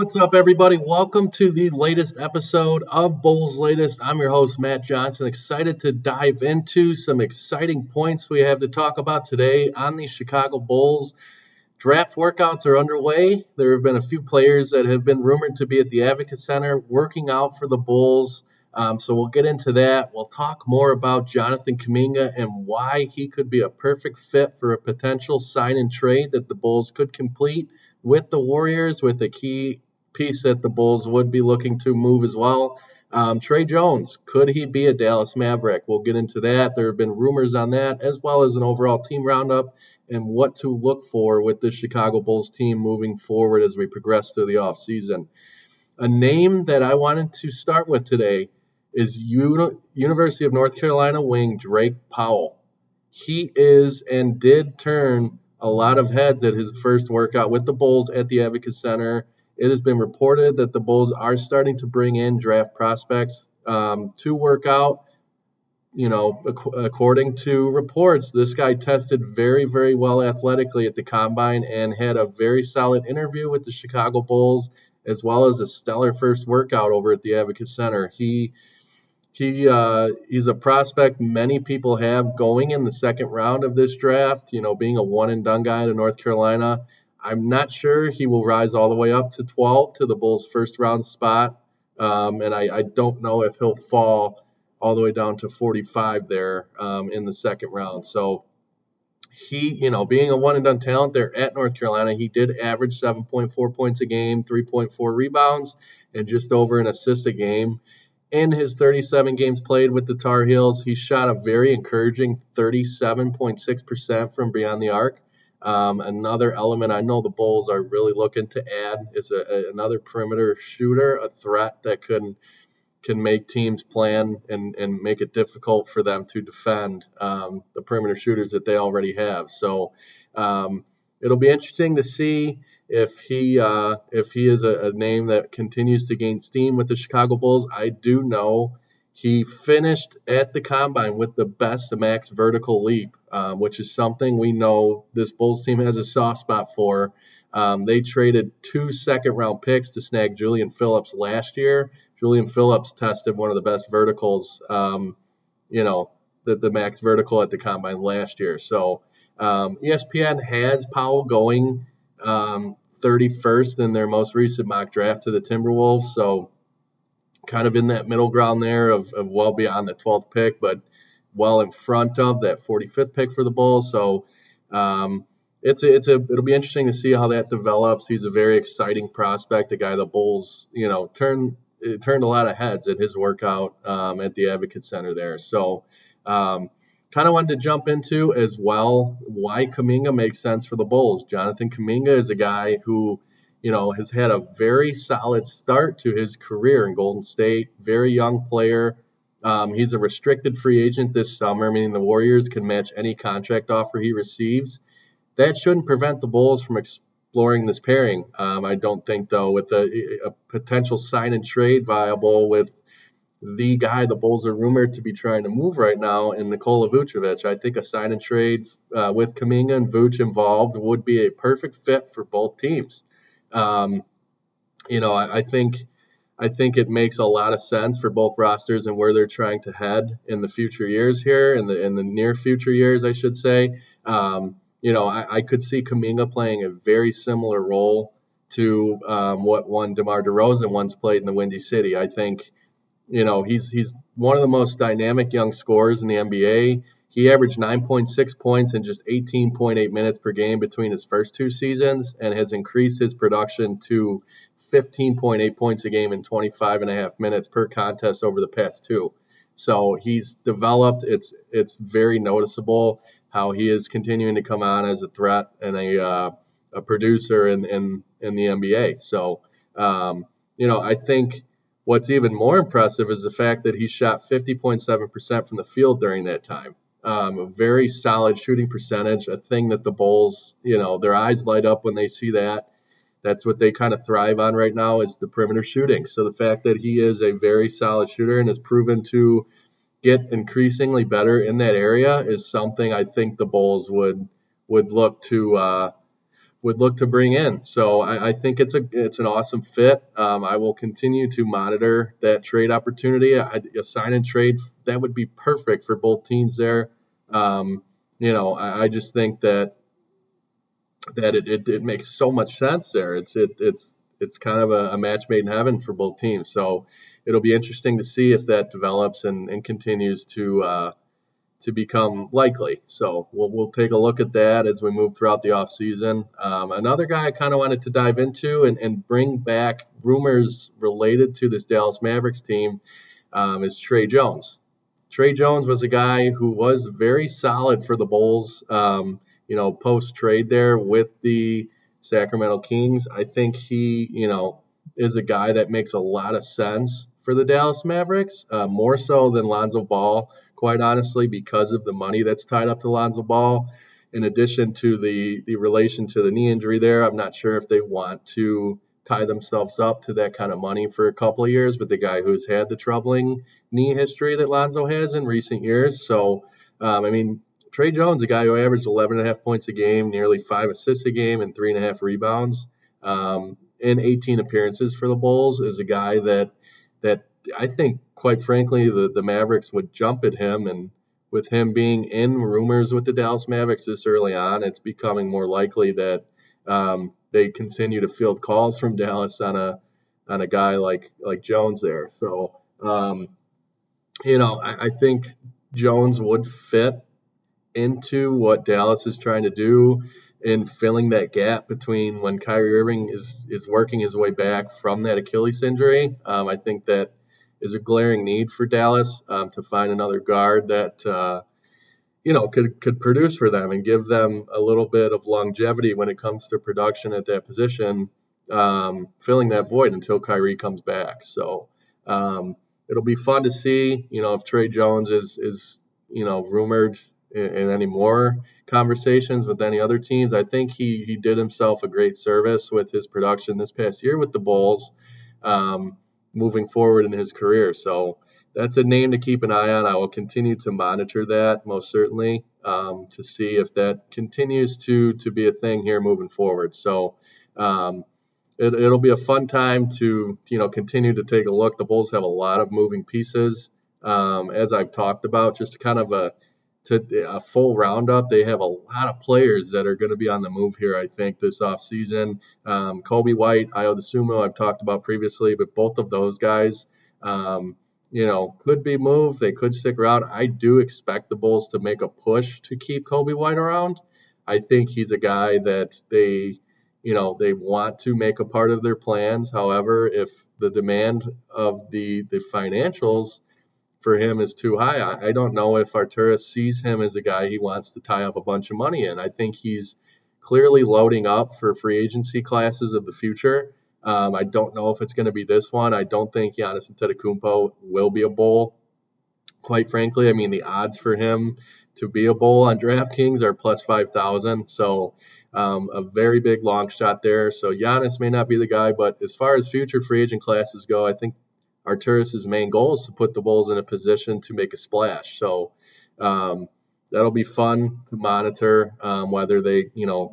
What's up, everybody? Welcome to the latest episode of Bulls Latest. I'm your host, Matt Johnson. Excited to dive into some exciting points we have to talk about today on the Chicago Bulls. Draft workouts are underway. There have been a few players that have been rumored to be at the Advocate Center working out for the Bulls. So we'll get into that. We'll talk more about Jonathan Kaminga and why he could be a perfect fit for a potential sign and trade that the Bulls could complete with the Warriors, with a key piece that the Bulls would be looking to move as well. Trey Jones, could he be a Dallas Maverick? We'll get into that. There have been rumors on that, as well as an overall team roundup and what to look for with the Chicago Bulls team moving forward as we progress through the offseason. A name that I wanted to start with today is University of North Carolina wing Drake Powell. He is and did turn a lot of heads at his first workout with the Bulls at the Advocate Center. It has been reported that the Bulls are starting to bring in draft prospects to work out. According to reports, this guy tested very, very well athletically at the Combine and had a very solid interview with the Chicago Bulls, as well as a stellar first workout over at the Advocate Center. He's a prospect many people have going in the second round of this draft, being a one-and-done guy to North Carolina. I'm not sure he will rise all the way up to 12 to the Bulls' first-round spot, and I don't know if he'll fall all the way down to 45 there in the second round. So he, being a one-and-done talent there at North Carolina, he did average 7.4 points a game, 3.4 rebounds, and just over an assist a game. In his 37 games played with the Tar Heels, he shot a very encouraging 37.6% from beyond the arc. Another element I know the Bulls are really looking to add is another perimeter shooter, a threat that can make teams plan and make it difficult for them to defend the perimeter shooters that they already have. So it'll be interesting to see if he is a name that continues to gain steam with the Chicago Bulls. I do know he finished at the Combine with the best max vertical leap, which is something we know this Bulls team has a soft spot for. They traded 2 second-round picks to snag Julian Phillips last year. Julian Phillips tested one of the best verticals, the max vertical at the Combine last year. So ESPN has Powell going 31st in their most recent mock draft to the Timberwolves. So kind of in that middle ground there of well beyond the 12th pick, but well in front of that 45th pick for the Bulls. So it'll be interesting to see how that develops. He's a very exciting prospect, a guy the Bulls, turned a lot of heads at his workout at the Advocate Center there. So kind of wanted to jump into as well why Kaminga makes sense for the Bulls. Jonathan Kaminga is a guy who, has had a very solid start to his career in Golden State, very young player. He's a restricted free agent this summer, meaning the Warriors can match any contract offer he receives. That shouldn't prevent the Bulls from exploring this pairing. I don't think, though, with a potential sign and trade viable with the guy the Bulls are rumored to be trying to move right now in Nikola Vucevic. I think a sign and trade with Kaminga and Vuce involved would be a perfect fit for both teams. I think it makes a lot of sense for both rosters and where they're trying to head in the future years here, in the near future years, I should say. I could see Kaminga playing a very similar role to what one DeMar DeRozan once played in the Windy City. I think, he's one of the most dynamic young scorers in the NBA. He averaged 9.6 points in just 18.8 minutes per game between his first 2 seasons and has increased his production to 15.8 points a game in 25.5 minutes per contest over the past 2. So he's developed. It's very noticeable how he is continuing to come on as a threat and a producer in the NBA. So, I think what's even more impressive is the fact that he shot 50.7% from the field during that time. A very solid shooting percentage, a thing that the Bulls, their eyes light up when they see that. That's what they kind of thrive on right now is the perimeter shooting. So the fact that he is a very solid shooter and has proven to get increasingly better in that area is something I think the Bulls would look to would look to bring in. So I think it's an awesome fit. I will continue to monitor that trade opportunity. A sign and trade that would be perfect for both teams there. I just think that it makes so much sense there. It's kind of a match made in heaven for both teams. So it'll be interesting to see if that develops and continues to become likely. So we'll take a look at that as we move throughout the offseason. Another guy I kind of wanted to dive into and bring back rumors related to this Dallas Mavericks team is Trey Jones. Trey Jones was a guy who was very solid for the Bulls, post trade there with the Sacramento Kings. I think he, is a guy that makes a lot of sense for the Dallas Mavericks, more so than Lonzo Ball, quite honestly, because of the money that's tied up to Lonzo Ball. In addition to the relation to the knee injury there, I'm not sure if they want to tie themselves up to that kind of money for a couple of years with the guy who's had the troubling knee history that Lonzo has in recent years. So, Trey Jones, a guy who averaged 11.5 points a game, nearly 5 assists a game, and 3.5 rebounds in 18 appearances for the Bulls, is a guy that I think, quite frankly, the Mavericks would jump at him. And with him being in rumors with the Dallas Mavericks this early on, it's becoming more likely that they continue to field calls from Dallas on a guy like Jones there. So, I think Jones would fit into what Dallas is trying to do in filling that gap between when Kyrie Irving is working his way back from that Achilles injury. I think that is a glaring need for Dallas to find another guard that could produce for them and give them a little bit of longevity when it comes to production at that position, filling that void until Kyrie comes back. So it'll be fun to see, if Trey Jones is rumored in any more conversations with any other teams. I think he did himself a great service with his production this past year with the Bulls, moving forward in his career. So that's a name to keep an eye on. I will continue to monitor that most certainly to see if that continues to be a thing here moving forward. So it'll be a fun time to continue to take a look. The Bulls have a lot of moving pieces, as I've talked about. Just kind of a full roundup. They have a lot of players that are going to be on the move here, I think, this offseason. Kobe White, Ayo Dosunmu, I've talked about previously, but both of those guys, could be moved. They could stick around. I do expect the Bulls to make a push to keep Kobe White around. I think he's a guy that they want to make a part of their plans. However, if the demand of the financials for him is too high, I don't know if Arturas sees him as a guy he wants to tie up a bunch of money in. I think he's clearly loading up for free agency classes of the future. I don't know if it's going to be this one. I don't think Giannis Antetokounmpo will be a Bull. Quite frankly, the odds for him to be a Bull on DraftKings are plus 5,000. So a very big long shot there. So Giannis may not be the guy, but as far as future free agent classes go, I think Arturas' main goal is to put the Bulls in a position to make a splash. So that'll be fun to monitor, whether they,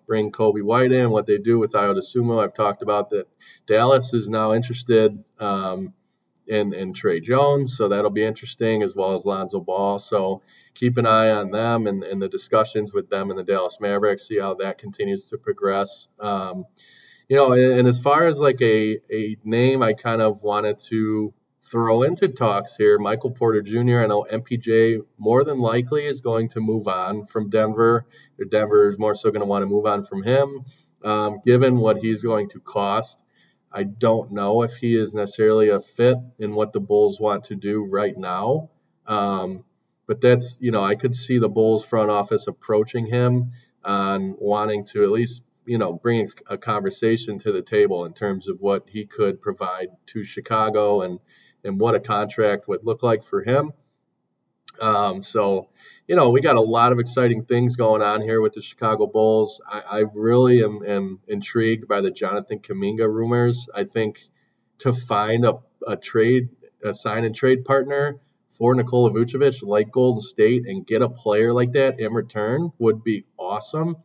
bring Kobe White in, what they do with Ayo Dosunmu. I've talked about that. Dallas is now interested in Trey Jones, so that'll be interesting, as well as Lonzo Ball. So keep an eye on them and the discussions with them and the Dallas Mavericks, see how that continues to progress. And as far as like a name I kind of wanted to throw into talks here, Michael Porter Jr., I know MPJ more than likely is going to move on from Denver. Or Denver is more so going to want to move on from him, given what he's going to cost. I don't know if he is necessarily a fit in what the Bulls want to do right now. But that's, I could see the Bulls front office approaching him on wanting to at least, bring a conversation to the table in terms of what he could provide to Chicago and what a contract would look like for him. So, we got a lot of exciting things going on here with the Chicago Bulls. I really am intrigued by the Jonathan Kaminga rumors. I think to find a sign and trade partner for Nikola Vucevic like Golden State and get a player like that in return would be awesome.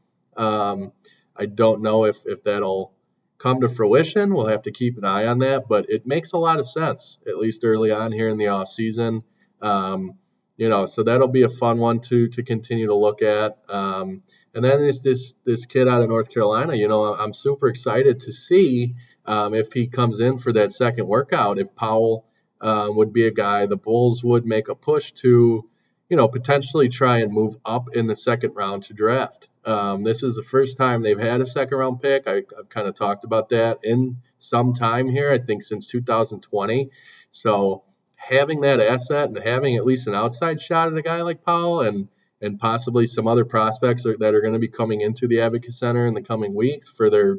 I don't know if that'll come to fruition. We'll have to keep an eye on that, but it makes a lot of sense, at least early on here in the off season. So that'll be a fun one to continue to look at. And then there's this kid out of North Carolina. I'm super excited to see if he comes in for that second workout. If Powell would be a guy the Bulls would make a push to, potentially try and move up in the second round to draft. This is the first time they've had a second round pick. I've kind of talked about that in some time here, I think since 2020. So having that asset and having at least an outside shot at a guy like Powell and possibly some other prospects that are going to be coming into the Advocate Center in the coming weeks for their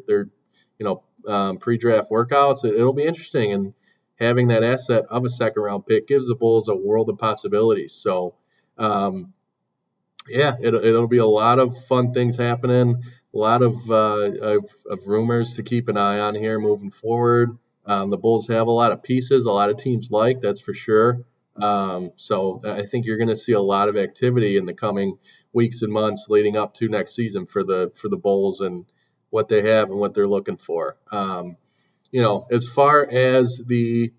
pre-draft workouts, it'll be interesting. And having that asset of a second round pick gives the Bulls a world of possibilities. So it'll be a lot of fun things happening, a lot of rumors to keep an eye on here moving forward. The Bulls have a lot of pieces, a lot of teams like, that's for sure. So I think you're going to see a lot of activity in the coming weeks and months leading up to next season for the Bulls and what they have and what they're looking for. As far as the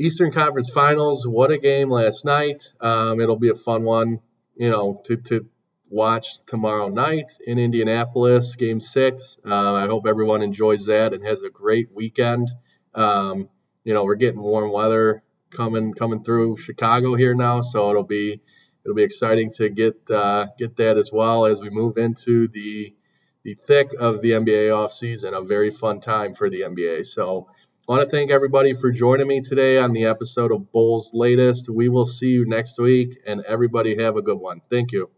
Eastern Conference Finals, what a game last night. It'll be a fun one, to watch tomorrow night in Indianapolis, Game 6. I hope everyone enjoys that and has a great weekend. We're getting warm weather coming through Chicago here now, so it'll be exciting to get that as well as we move into the thick of the NBA offseason, a very fun time for the NBA. So I want to thank everybody for joining me today on the episode of Bulls Latest. We will see you next week, and everybody have a good one. Thank you.